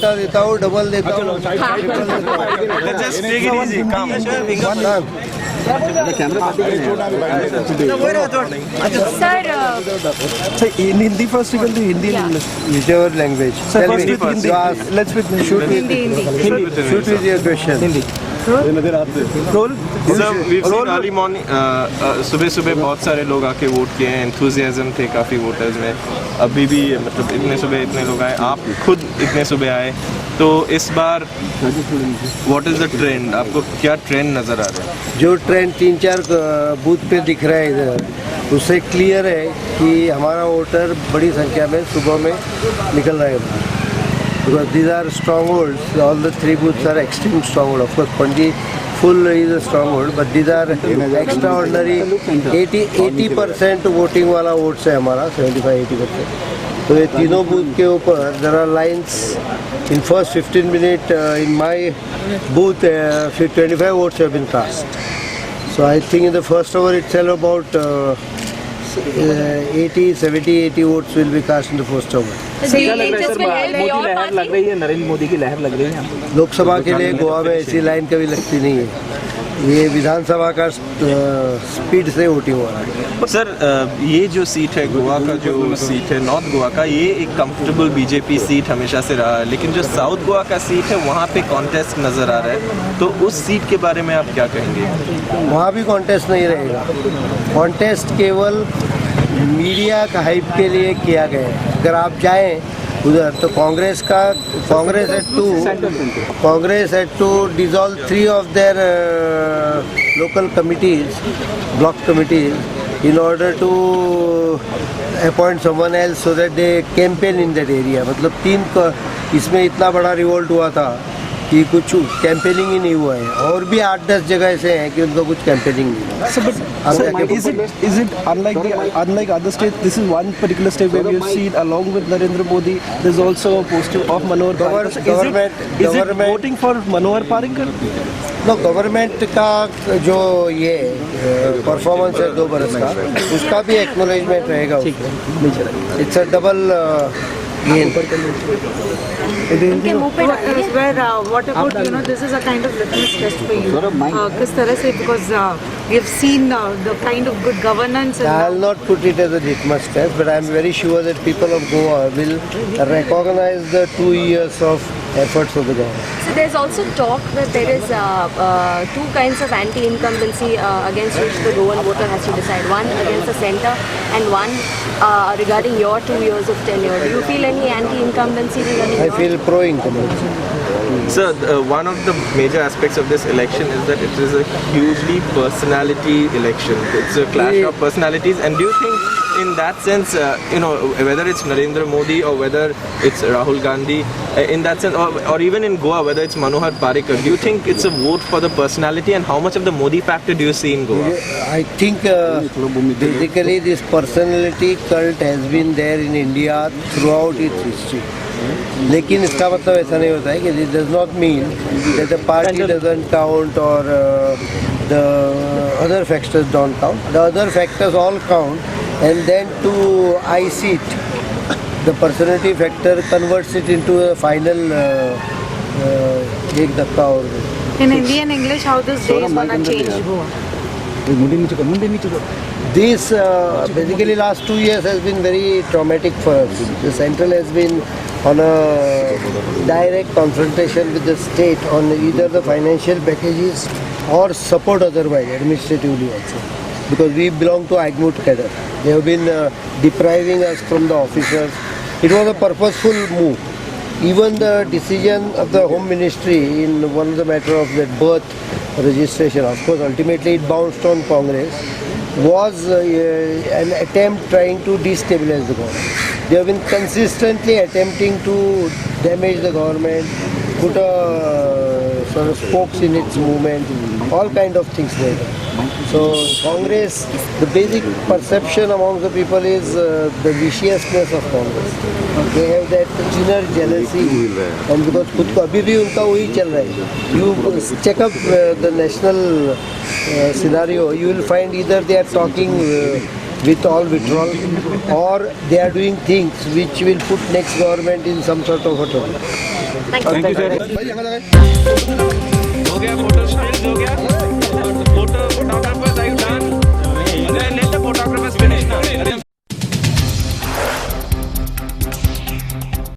छोटा देता हूँ, डबल देता हूँ। Just take it easy. Calm. Sir, in Hindi first, you can do Hindi and English. Whichever language. Sir, Tell first me. with Hindi. You ask. Let's with Hindi. Shoot with Shoot with your question. Hindi. Roll. Sir, we've seen early morning, सुबह बहुत सारे लोग आके vote किए हैं, enthusiasm थे काफ़ी voters में, अभी भी मतलब इतने सुबह इतने लोग आए, आप खुद इतने सुबह आए, तो इस बार what is the trend? आपको क्या ट्रेंड नज़र आ रहा है? जो ट्रेंड 3-4 बूथ पे दिख रहा है इधर, उससे क्लियर है कि हमारा वोटर बड़ी संख्या में सुबह में निकल रहा है। Because these are strongholds, all the 3 booths are extreme stronghold. Of course, Pandi full is a stronghold, but these are extraordinary 80% voting वाला वोट्स है हमारा, 75-80%. तो ये तीनों बूथ के ऊपर there are lines in first 15 minutes in my booth 25 votes have been cast. So I think in the first hour itself about 70-80 votes will be cast in the first hour. क्या लग रहा है sir, Modi लहर लग रही है, नरेंद्र मोदी की लहर लग रही है? लोकसभा के लिए गोवा में ऐसी लाइन कभी लगती नहीं है, ये विधानसभा का स्पीड से वोटिंग हो रहा है। सर, ये जो सीट है गोवा का, जो सीट है नॉर्थ गोवा का, ये एक कंफर्टेबल बीजेपी सीट हमेशा से रहा है, लेकिन जो साउथ गोवा का सीट है वहाँ पे कॉन्टेस्ट नज़र आ रहा है, तो उस सीट के बारे में आप क्या कहेंगे? वहाँ भी कॉन्टेस्ट नहीं रहेगा, कॉन्टेस्ट केवल मीडिया का हाइप के लिए किया गया है। अगर आप जाएं उधर तो Congress had to dissolve 3 of their local committees, block committees, in order to appoint someone else so that they campaign in that area. मतलब 3 का इसमें इतना बड़ा रिवोल्ट हुआ था कि कुछ कैंपेनिंग ही नहीं हुआ है, और भी 8-10 जगह ऐसे हैं कि उनको कुछ कैंपेनिंग नहीं हुआ। So, but is it unlike other states? This is one particular state where we have seen, along with Narendra Modi, there's also a poster of Manohar Parrikar. Is it voting for Manohar Parrikar? No, government का जो ये performance है 2 बरस का, उसका भी acknowledgement रहेगा। It's a double what about, this is a kind of litmus test for you. किस तरह से, because we have seen the kind of good governance. I'll not put it as a litmus test, but I'm very sure that people of Goa will recognize the 2 years of efforts of the government. So there's also talk that there is 2 kinds of anti-incumbency against which the Goan voter has to decide. One against the centre and one regarding your 2 years of tenure. Do you feel any anti-incumbency regarding I feel pro-incumbency. Sir, one of the major aspects of this election is that it is a hugely personality election. It's a clash of personalities, and do you think in that sense, whether it's Narendra Modi or whether it's Rahul Gandhi, in that sense, or even in Goa, whether it's Manohar Parrikar, do you think it's a vote for the personality, and how much of the Modi factor do you see in Goa? I think basically this personality cult has been there in India throughout its history. लेकिन इसका मतलब ऐसा नहीं होता है कि it does not mean that the party doesn't count or the other factors don't count. The other factors all count, and then to ice it, the personality factor converts it into a final एक धक्का और। In Indian English, how this day is gonna change Goa? This basically last 2 years has been very traumatic for us. The central has been on a direct confrontation with the state on either the financial packages or support otherwise, administratively also. Because we belong to Agmut cadre. They have been depriving us from the officers. It was a purposeful move. Even the decision of the Home Ministry in one of the matter of that birth registration, of course ultimately it bounced on Congress, was an attempt trying to destabilize the government. They have been consistently attempting to damage the government, put a sort of spokes in its movement, all kind of things like that. So Congress, the basic perception among the people is the viciousness of Congress. They have that inner jealousy, and because खुद को अभी भी उनका वही चल रहा है. You check up the national scenario, you will find either they are talking with all withdrawal, or they are doing things which will put next government in some sort of a trouble. Thank you. Thank you, sir.